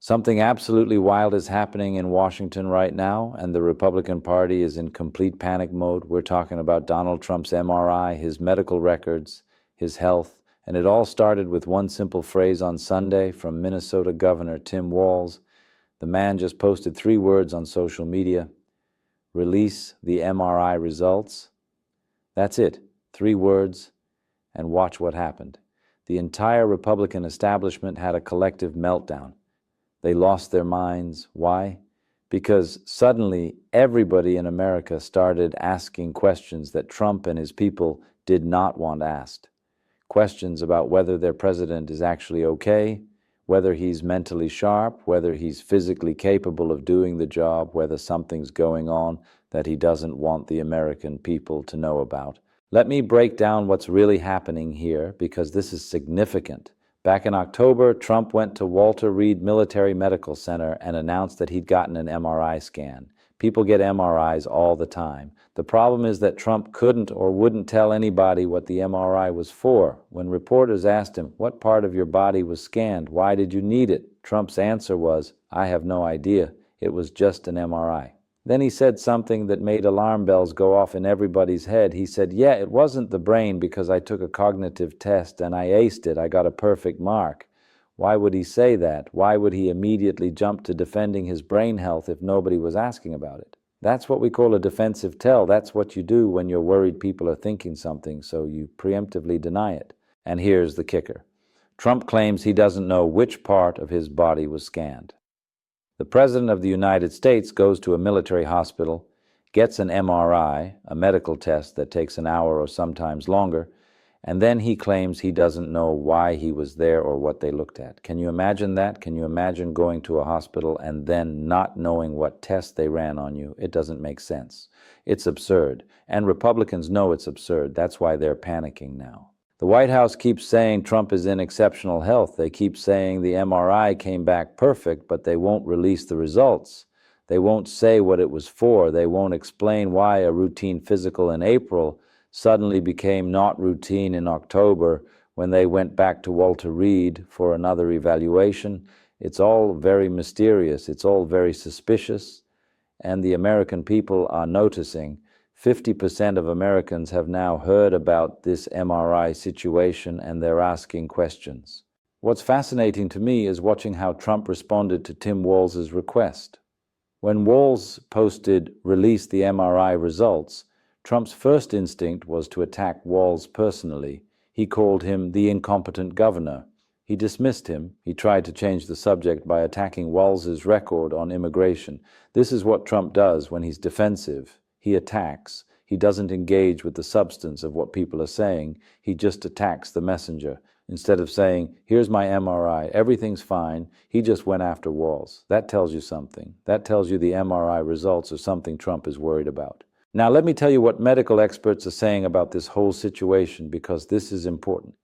Something absolutely wild is happening in Washington right now, and the Republican Party is in complete panic mode. We're talking about Donald Trump's MRI, his medical records, his health, and it all started with one simple phrase on Sunday from Minnesota Governor Tim Walz. The man just posted 3 words on social media: release the MRI results. That's it, 3 words, and watch what happened. The entire Republican establishment had a collective meltdown. They lost their minds. Why? Because suddenly everybody in America started asking questions that Trump and his people did not want asked. Questions about whether their president is actually okay, whether he's mentally sharp, whether he's physically capable of doing the job, whether something's going on that he doesn't want the American people to know about. Let me break down what's really happening here, because this is significant. Back in October, Trump went to Walter Reed Military Medical Center and announced that he'd gotten an MRI scan. People get MRIs all the time. The problem is that Trump couldn't or wouldn't tell anybody what the MRI was for. When reporters asked him, "What part of your body was scanned? Why did you need it?" Trump's answer was, "I have no idea. It was just an MRI." Then he said something that made alarm bells go off in everybody's head. He said, "Yeah, it wasn't the brain because I took a cognitive test and I aced it. I got a perfect mark." Why would he say that? Why would he immediately jump to defending his brain health if nobody was asking about it? That's what we call a defensive tell. That's what you do when you're worried people are thinking something, so you preemptively deny it. And here's the kicker. Trump claims he doesn't know which part of his body was scanned. The President of the United States goes to a military hospital, gets an MRI, a medical test that takes an hour or sometimes longer, and then he claims he doesn't know why he was there or what they looked at. Can you imagine that? Can you imagine going to a hospital and then not knowing what test they ran on you? It doesn't make sense. It's absurd. And Republicans know it's absurd. That's why they're panicking now. The White House keeps saying Trump is in exceptional health. They keep saying the MRI came back perfect, but they won't release the results. They won't say what it was for. They won't explain why a routine physical in April suddenly became not routine in October when they went back to Walter Reed for another evaluation. It's all very mysterious. It's all very suspicious. And the American people are noticing. 50% of Americans have now heard about this MRI situation, and they're asking questions. What's fascinating to me is watching how Trump responded to Tim Walz's request. When Walz posted, "Release the MRI results," Trump's first instinct was to attack Walz personally. He called him the incompetent governor. He dismissed him. He tried to change the subject by attacking Walz's record on immigration. This is what Trump does when he's defensive. He attacks. He doesn't engage with the substance of what people are saying. He just attacks the messenger. Instead of saying, "Here's my MRI, everything's fine," he just went after Walz. That tells you something. That tells you the MRI results are something Trump is worried about. Now let me tell you what medical experts are saying about this whole situation, because this is important.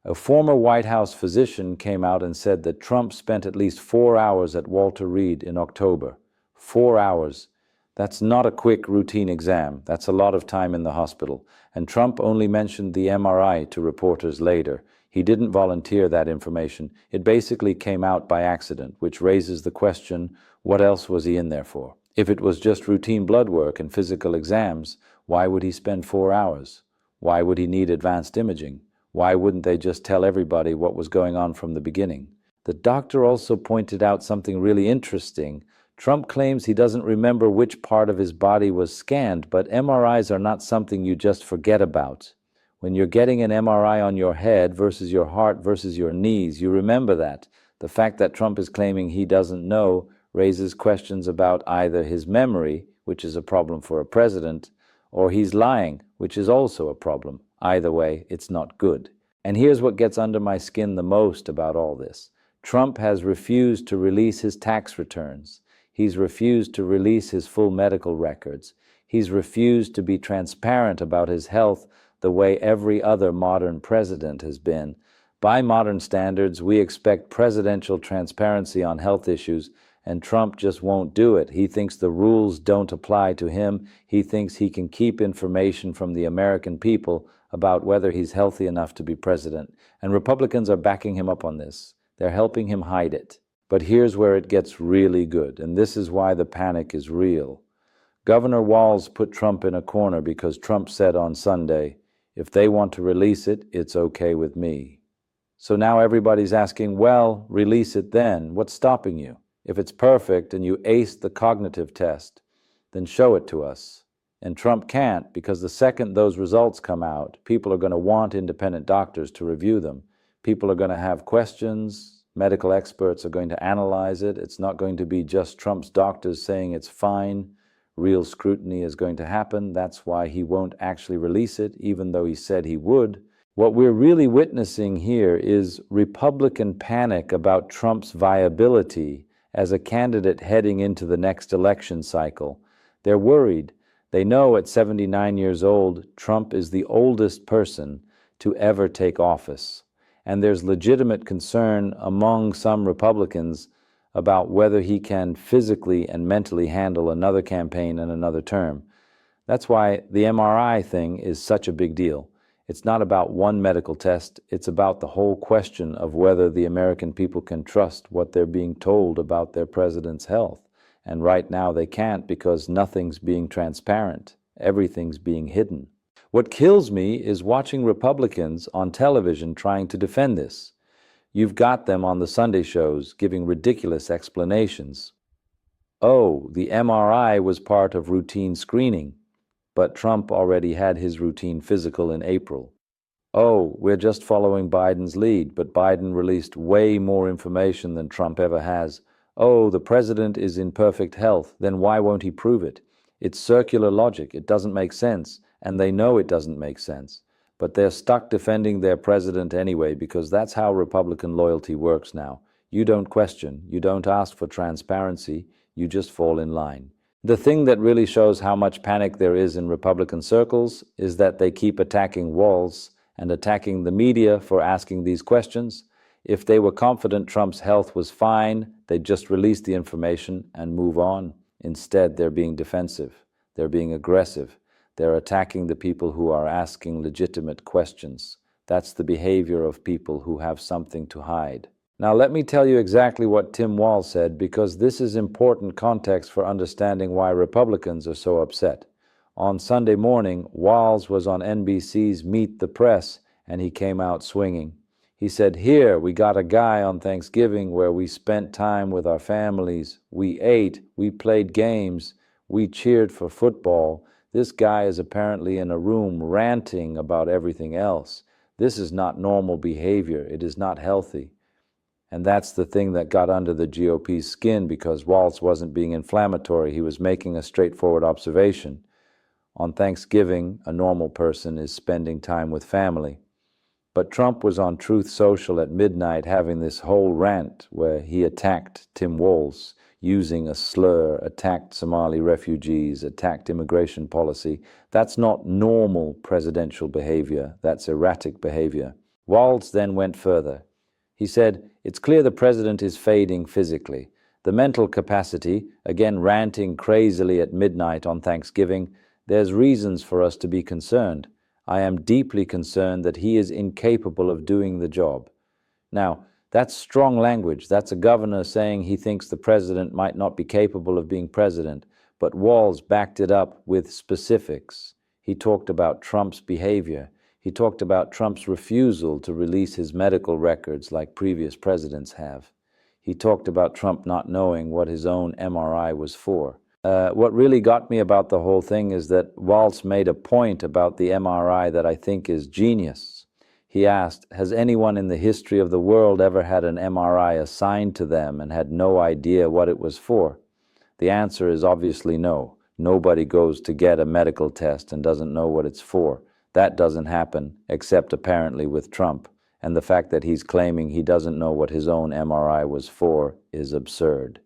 A former White House physician came out and said that Trump spent at least 4 hours at Walter Reed in October. 4 hours. That's not a quick routine exam. That's a lot of time in the hospital. And Trump only mentioned the MRI to reporters later. He didn't volunteer that information. It basically came out by accident, which raises the question, what else was he in there for? If it was just routine blood work and physical exams, why would he spend 4 hours? Why would he need advanced imaging? Why wouldn't they just tell everybody what was going on from the beginning? The doctor also pointed out something really interesting. Trump claims he doesn't remember which part of his body was scanned, but MRIs are not something you just forget about. When you're getting an MRI on your head versus your heart versus your knees, you remember that. The fact that Trump is claiming he doesn't know raises questions about either his memory, which is a problem for a president, or he's lying, which is also a problem. Either way, it's not good. And here's what gets under my skin the most about all this. Trump has refused to release his tax returns. He's refused to release his full medical records. He's refused to be transparent about his health the way every other modern president has been. By modern standards, we expect presidential transparency on health issues, and Trump just won't do it. He thinks the rules don't apply to him. He thinks he can keep information from the American people about whether he's healthy enough to be president. And Republicans are backing him up on this. They're helping him hide it. But here's where it gets really good, and this is why the panic is real. Governor Walz put Trump in a corner because Trump said on Sunday, if they want to release it, it's okay with me. So now everybody's asking, well, release it then. What's stopping you? If it's perfect and you aced the cognitive test, then show it to us. And Trump can't, because the second those results come out, people are going to want independent doctors to review them. People are going to have questions. Medical experts are going to analyze it. It's not going to be just Trump's doctors saying it's fine. Real scrutiny is going to happen. That's why he won't actually release it, even though he said he would. What we're really witnessing here is Republican panic about Trump's viability as a candidate heading into the next election cycle. They're worried. They know at 79 years old, Trump is the oldest person to ever take office. And there's legitimate concern among some Republicans about whether he can physically and mentally handle another campaign and another term. That's why the MRI thing is such a big deal. It's not about one medical test, it's about the whole question of whether the American people can trust what they're being told about their president's health. And right now they can't, because nothing's being transparent. Everything's being hidden. What kills me is watching Republicans on television trying to defend this. You've got them on the Sunday shows giving ridiculous explanations. Oh, the MRI was part of routine screening, but Trump already had his routine physical in April. Oh, we're just following Biden's lead, but Biden released way more information than Trump ever has. Oh, the president is in perfect health, then why won't he prove it? It's circular logic. It doesn't make sense, and they know it doesn't make sense. But they're stuck defending their president anyway, because that's how Republican loyalty works now. You don't question, you don't ask for transparency, you just fall in line. The thing that really shows how much panic there is in Republican circles is that they keep attacking Walz and attacking the media for asking these questions. If they were confident Trump's health was fine, they'd just release the information and move on. Instead, they're being defensive, they're being aggressive. They're attacking the people who are asking legitimate questions. That's the behavior of people who have something to hide. Now, let me tell you exactly what Tim Walz said, because this is important context for understanding why Republicans are so upset. On Sunday morning, Walz was on NBC's Meet the Press, and he came out swinging. He said, here, we got a guy on Thanksgiving where we spent time with our families. We ate, we played games, we cheered for football. This guy is apparently in a room ranting about everything else. This is not normal behavior. It is not healthy. And that's the thing that got under the GOP's skin, because Walz wasn't being inflammatory. He was making a straightforward observation. On Thanksgiving, a normal person is spending time with family. But Trump was on Truth Social at midnight having this whole rant where he attacked Tim Walz, using a slur, attacked Somali refugees, attacked immigration policy. That's not normal presidential behavior. That's erratic behavior. Walz then went further. He said, it's clear the president is fading physically. The mental capacity, again ranting crazily at midnight on Thanksgiving, there's reasons for us to be concerned. I am deeply concerned that he is incapable of doing the job. Now, that's strong language. That's a governor saying he thinks the president might not be capable of being president, but Walz backed it up with specifics. He talked about Trump's behavior. He talked about Trump's refusal to release his medical records like previous presidents have. He talked about Trump not knowing what his own MRI was for. What really got me about the whole thing is that Walz made a point about the MRI that I think is genius. He asked, has anyone in the history of the world ever had an MRI assigned to them and had no idea what it was for? The answer is obviously no. Nobody goes to get a medical test and doesn't know what it's for. That doesn't happen, except apparently with Trump. And the fact that he's claiming he doesn't know what his own MRI was for is absurd.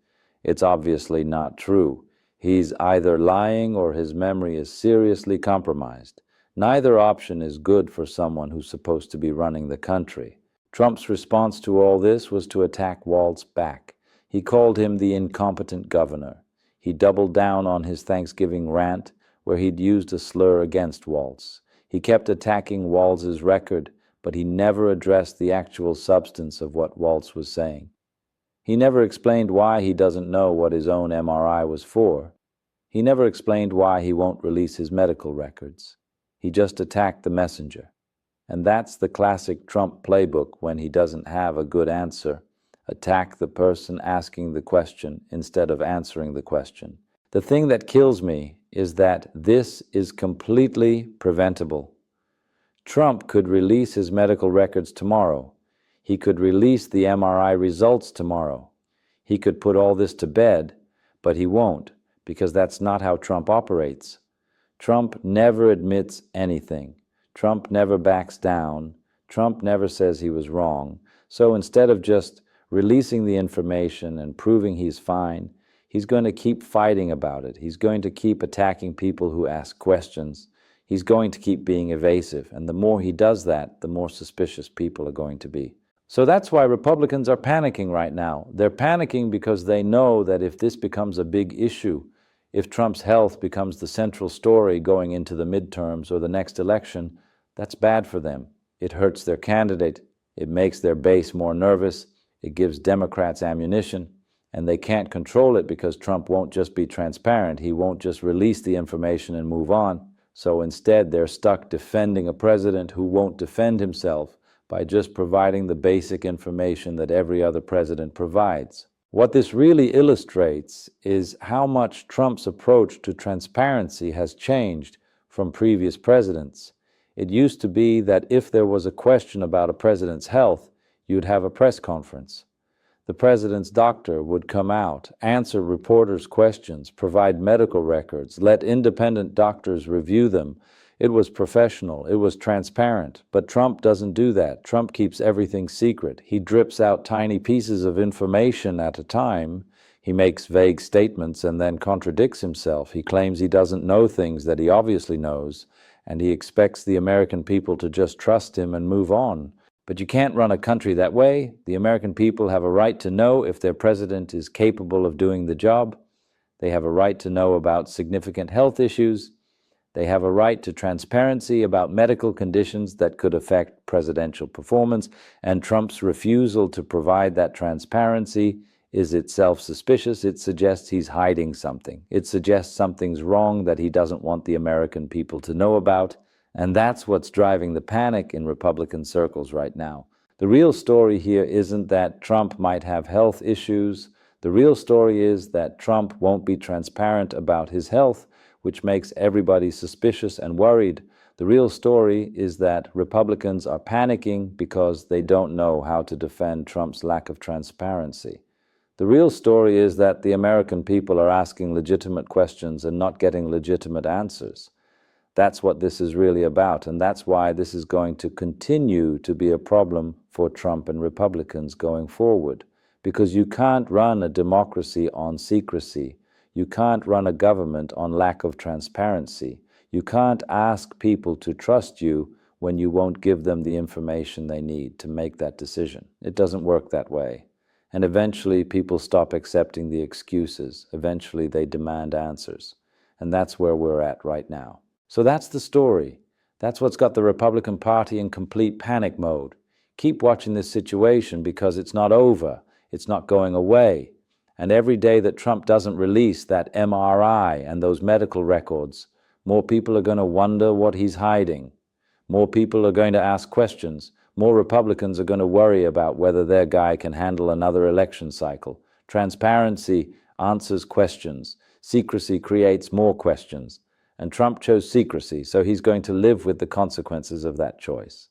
It's obviously not true. He's either lying or his memory is seriously compromised. Neither option is good for someone who's supposed to be running the country. Trump's response to all this was to attack Walz back. He called him the incompetent governor. He doubled down on his Thanksgiving rant, where he'd used a slur against Walz. He kept attacking Walz's record, but he never addressed the actual substance of what Walz was saying. He never explained why he doesn't know what his own MRI was for. He never explained why he won't release his medical records. He just attacked the messenger. And that's the classic Trump playbook when he doesn't have a good answer. Attack the person asking the question instead of answering the question. The thing that kills me is that this is completely preventable. Trump could release his medical records tomorrow. He could release the MRI results tomorrow. He could put all this to bed, but he won't, because that's not how Trump operates. Trump never admits anything. Trump never backs down. Trump never says he was wrong. So instead of just releasing the information and proving he's fine, he's going to keep fighting about it. He's going to keep attacking people who ask questions. He's going to keep being evasive. And the more he does that, the more suspicious people are going to be. So that's why Republicans are panicking right now. They're panicking because they know that if this becomes a big issue, if Trump's health becomes the central story going into the midterms or the next election, that's bad for them. It hurts their candidate. It makes their base more nervous. It gives Democrats ammunition. And they can't control it because Trump won't just be transparent. He won't just release the information and move on. So instead, they're stuck defending a president who won't defend himself by just providing the basic information that every other president provides. What this really illustrates is how much Trump's approach to transparency has changed from previous presidents. It used to be that if there was a question about a president's health, you'd have a press conference. The president's doctor would come out, answer reporters' questions, provide medical records, let independent doctors review them. It was professional. It was transparent. But Trump doesn't do that. Trump keeps everything secret. He drips out tiny pieces of information at a time. He makes vague statements and then contradicts himself. He claims he doesn't know things that he obviously knows, and he expects the American people to just trust him and move on. But you can't run a country that way. The American people have a right to know if their president is capable of doing the job. They have a right to know about significant health issues. They have a right to transparency about medical conditions that could affect presidential performance, and Trump's refusal to provide that transparency is itself suspicious. It suggests he's hiding something. It suggests something's wrong that he doesn't want the American people to know about, and that's what's driving the panic in Republican circles right now. The real story here isn't that Trump might have health issues. The real story is that Trump won't be transparent about his health, which makes everybody suspicious and worried. The real story is that Republicans are panicking because they don't know how to defend Trump's lack of transparency. The real story is that the American people are asking legitimate questions and not getting legitimate answers. That's what this is really about, and that's why this is going to continue to be a problem for Trump and Republicans going forward. Because you can't run a democracy on secrecy. You can't run a government on lack of transparency. You can't ask people to trust you when you won't give them the information they need to make that decision. It doesn't work that way. And eventually people stop accepting the excuses. Eventually they demand answers. And that's where we're at right now. So that's the story. That's what's got the Republican Party in complete panic mode. Keep watching this situation because it's not over. It's not going away. And every day that Trump doesn't release that MRI and those medical records, more people are going to wonder what he's hiding. More people are going to ask questions. More Republicans are going to worry about whether their guy can handle another election cycle. Transparency answers questions. Secrecy creates more questions. And Trump chose secrecy, so he's going to live with the consequences of that choice.